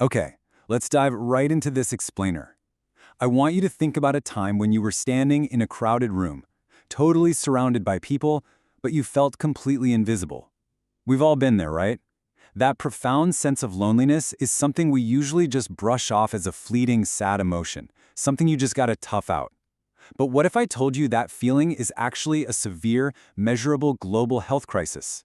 Okay, let's dive right into this explainer. I want you to think about a time when you were standing in a crowded room, totally surrounded by people, but you felt completely invisible. We've all been there, right? That profound sense of loneliness is something we usually just brush off as a fleeting, sad emotion, something you just gotta tough out. But what if I told you that feeling is actually a severe, measurable global health crisis?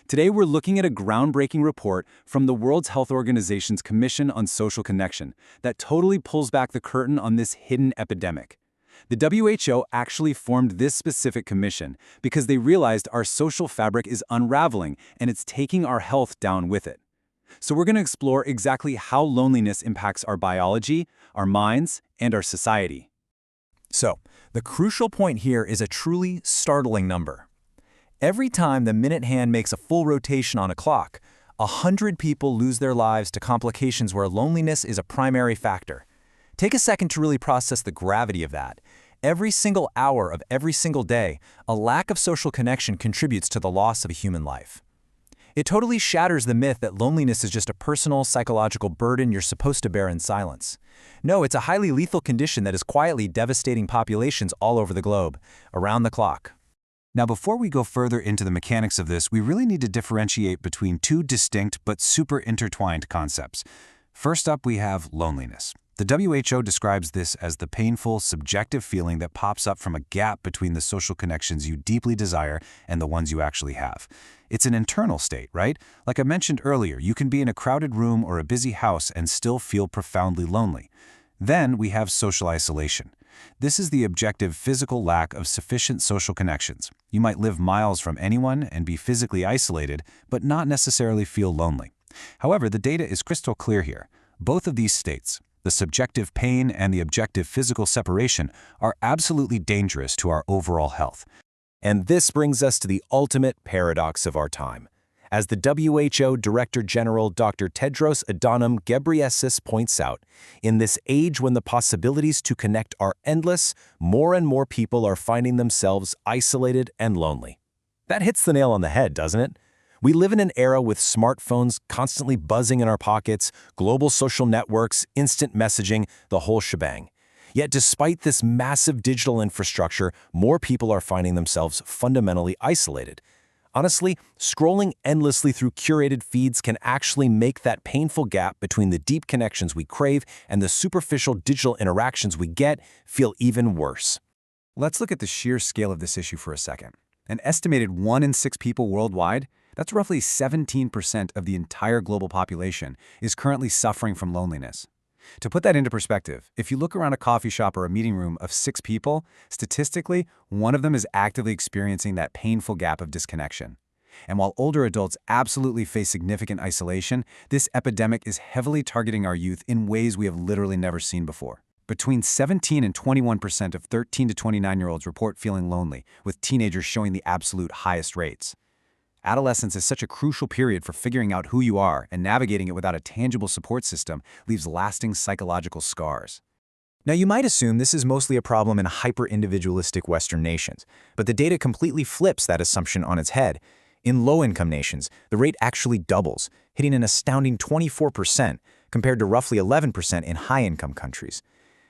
Today, we're looking at a groundbreaking report from the World Health Organization's Commission on Social Connection that totally pulls back the curtain on this hidden epidemic. The WHO actually formed this specific commission because they realized our social fabric is unraveling and it's taking our health down with it. So we're going to explore exactly how loneliness impacts our biology, our minds, and our society. So, the crucial point here is a truly startling number. Every time the minute hand makes a full rotation on a clock, 100 people lose their lives to complications where loneliness is a primary factor. Take a second to really process the gravity of that. Every single hour of every single day, a lack of social connection contributes to the loss of a human life. It totally shatters the myth that loneliness is just a personal, psychological burden you're supposed to bear in silence. No, it's a highly lethal condition that is quietly devastating populations all over the globe, around the clock. Now, before we go further into the mechanics of this, we really need to differentiate between two distinct but super intertwined concepts. First up, we have loneliness. The WHO describes this as the painful, subjective feeling that pops up from a gap between the social connections you deeply desire and the ones you actually have. It's an internal state, right? Like I mentioned earlier, you can be in a crowded room or a busy house and still feel profoundly lonely. Then we have social isolation. This is the objective physical lack of sufficient social connections. You might live miles from anyone and be physically isolated, but not necessarily feel lonely. However, the data is crystal clear here. Both of these states, the subjective pain and the objective physical separation, are absolutely dangerous to our overall health. And this brings us to the ultimate paradox of our time. As the WHO Director General Dr. Tedros Adhanom Ghebreyesus points out, in this age when the possibilities to connect are endless, more and more people are finding themselves isolated and lonely. That hits the nail on the head, doesn't it? We live in an era with smartphones constantly buzzing in our pockets, global social networks, instant messaging, the whole shebang. Yet despite this massive digital infrastructure, more people are finding themselves fundamentally isolated. Honestly, scrolling endlessly through curated feeds can actually make that painful gap between the deep connections we crave and the superficial digital interactions we get feel even worse. Let's look at the sheer scale of this issue for a second. An estimated 1 in 6 people worldwide, that's roughly 17% of the entire global population, is currently suffering from loneliness. To put that into perspective, if you look around a coffee shop or a meeting room of 6 people, statistically, one of them is actively experiencing that painful gap of disconnection. And while older adults absolutely face significant isolation, this epidemic is heavily targeting our youth in ways we have literally never seen before. Between 17 and 21% of 13 to 29-year-olds report feeling lonely, with teenagers showing the absolute highest rates. Adolescence is such a crucial period for figuring out who you are, and navigating it without a tangible support system leaves lasting psychological scars. Now, you might assume this is mostly a problem in hyper-individualistic Western nations, but the data completely flips that assumption on its head. In low-income nations, the rate actually doubles, hitting an astounding 24%, compared to roughly 11% in high-income countries.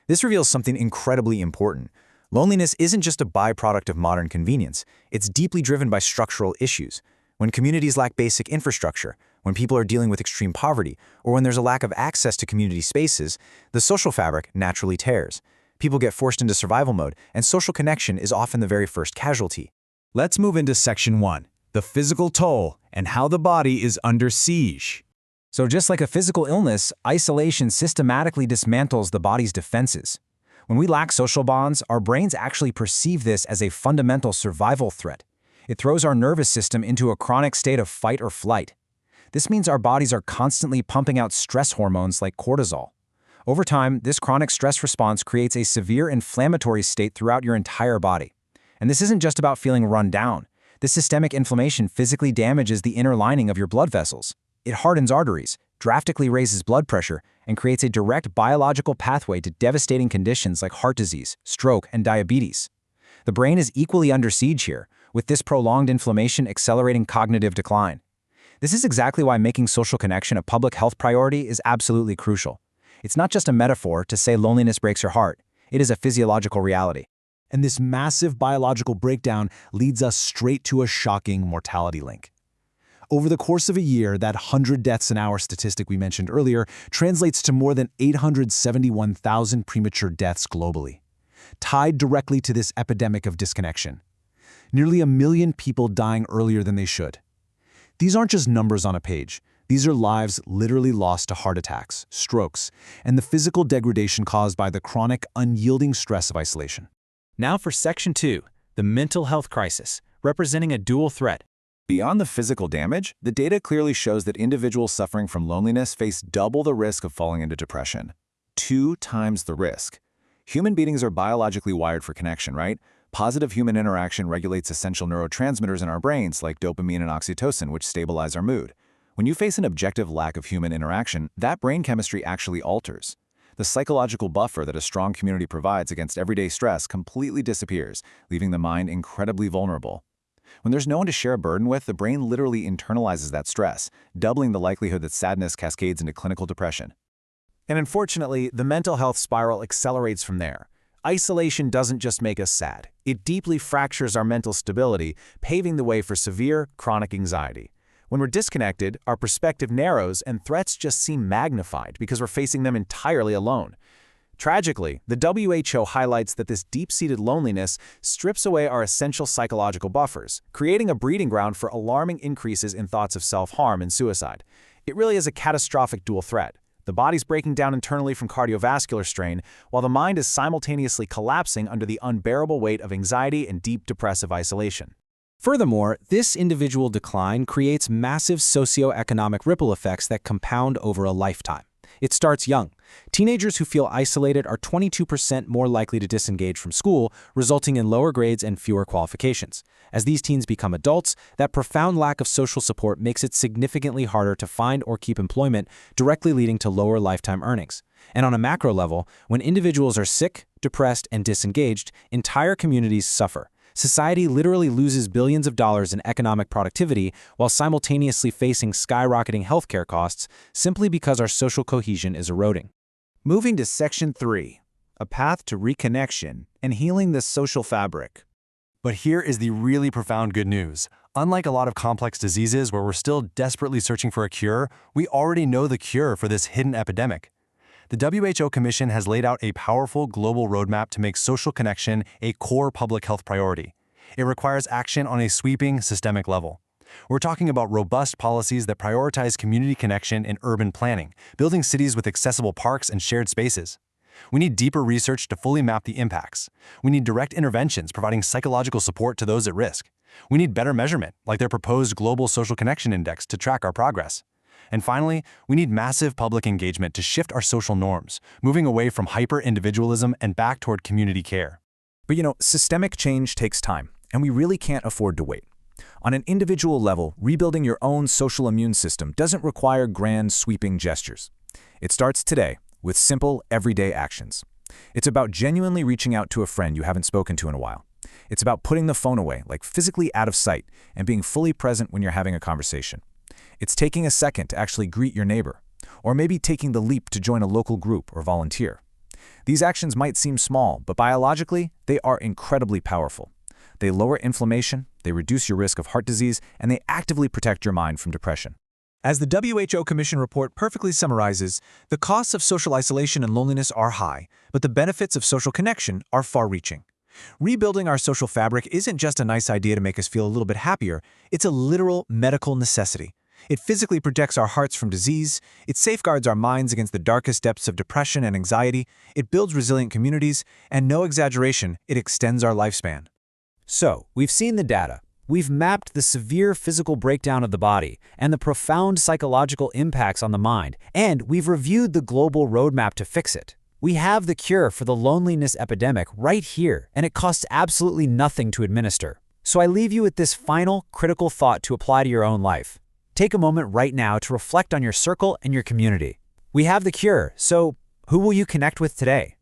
This reveals something incredibly important. Loneliness isn't just a byproduct of modern convenience. It's deeply driven by structural issues. When communities lack basic infrastructure, when people are dealing with extreme poverty, or when there's a lack of access to community spaces, the social fabric naturally tears. People get forced into survival mode, and social connection is often the very first casualty. Let's move into Section 1, the physical toll and how the body is under siege. So just like a physical illness, isolation systematically dismantles the body's defenses. When we lack social bonds, our brains actually perceive this as a fundamental survival threat. It throws our nervous system into a chronic state of fight or flight. This means our bodies are constantly pumping out stress hormones like cortisol. Over time, this chronic stress response creates a severe inflammatory state throughout your entire body. And this isn't just about feeling run down. This systemic inflammation physically damages the inner lining of your blood vessels. It hardens arteries, drastically raises blood pressure, and creates a direct biological pathway to devastating conditions like heart disease, stroke, and diabetes. The brain is equally under siege here, with this prolonged inflammation accelerating cognitive decline. This is exactly why making social connection a public health priority is absolutely crucial. It's not just a metaphor to say loneliness breaks your heart. It is a physiological reality. And this massive biological breakdown leads us straight to a shocking mortality link. Over the course of a year, that 100 deaths an hour statistic we mentioned earlier translates to more than 871,000 premature deaths globally, tied directly to this epidemic of disconnection. Nearly 1 million people dying earlier than they should. These aren't just numbers on a page. These are lives literally lost to heart attacks, strokes, and the physical degradation caused by the chronic, unyielding stress of isolation. Now for Section 2, the mental health crisis, representing a dual threat. Beyond the physical damage, the data clearly shows that individuals suffering from loneliness face double the risk of falling into depression. 2 times the risk. Human beings are biologically wired for connection, right? Positive human interaction regulates essential neurotransmitters in our brains like dopamine and oxytocin, which stabilize our mood. When you face an objective lack of human interaction, that brain chemistry actually alters. The psychological buffer that a strong community provides against everyday stress completely disappears, leaving the mind incredibly vulnerable. When there's no one to share a burden with, the brain literally internalizes that stress, doubling the likelihood that sadness cascades into clinical depression. And unfortunately, the mental health spiral accelerates from there. Isolation doesn't just make us sad. It deeply fractures our mental stability, paving the way for severe, chronic anxiety. When we're disconnected, our perspective narrows and threats just seem magnified because we're facing them entirely alone. Tragically, the WHO highlights that this deep-seated loneliness strips away our essential psychological buffers, creating a breeding ground for alarming increases in thoughts of self-harm and suicide. It really is a catastrophic dual threat. The body's breaking down internally from cardiovascular strain, while the mind is simultaneously collapsing under the unbearable weight of anxiety and deep depressive isolation. Furthermore, this individual decline creates massive socioeconomic ripple effects that compound over a lifetime. It starts young. Teenagers who feel isolated are 22% more likely to disengage from school, resulting in lower grades and fewer qualifications. As these teens become adults, that profound lack of social support makes it significantly harder to find or keep employment, directly leading to lower lifetime earnings. And on a macro level, when individuals are sick, depressed, and disengaged, entire communities suffer. Society literally loses billions of dollars in economic productivity while simultaneously facing skyrocketing healthcare costs simply because our social cohesion is eroding. Moving to Section 3, a path to reconnection and healing the social fabric. But here is the really profound good news. Unlike a lot of complex diseases where we're still desperately searching for a cure, we already know the cure for this hidden epidemic. The WHO Commission has laid out a powerful global roadmap to make social connection a core public health priority. It requires action on a sweeping, systemic level. We're talking about robust policies that prioritize community connection in urban planning, building cities with accessible parks and shared spaces. We need deeper research to fully map the impacts. We need direct interventions providing psychological support to those at risk. We need better measurement, like their proposed Global Social Connection Index, to track our progress. And finally, we need massive public engagement to shift our social norms, moving away from hyper-individualism and back toward community care. But systemic change takes time, and we really can't afford to wait. On an individual level, rebuilding your own social immune system doesn't require grand, sweeping gestures. It starts today with simple, everyday actions. It's about genuinely reaching out to a friend you haven't spoken to in a while. It's about putting the phone away, like physically out of sight, and being fully present when you're having a conversation. It's taking a second to actually greet your neighbor, or maybe taking the leap to join a local group or volunteer. These actions might seem small, but biologically, they are incredibly powerful. They lower inflammation, they reduce your risk of heart disease, and they actively protect your mind from depression. As the WHO Commission report perfectly summarizes, the costs of social isolation and loneliness are high, but the benefits of social connection are far-reaching. Rebuilding our social fabric isn't just a nice idea to make us feel a little bit happier, it's a literal medical necessity. It physically protects our hearts from disease, it safeguards our minds against the darkest depths of depression and anxiety, it builds resilient communities, and no exaggeration, it extends our lifespan. So, we've seen the data. We've mapped the severe physical breakdown of the body and the profound psychological impacts on the mind, and we've reviewed the global roadmap to fix it. We have the cure for the loneliness epidemic right here, and it costs absolutely nothing to administer. So I leave you with this final, critical thought to apply to your own life. Take a moment right now to reflect on your circle and your community. We have the cure, so who will you connect with today?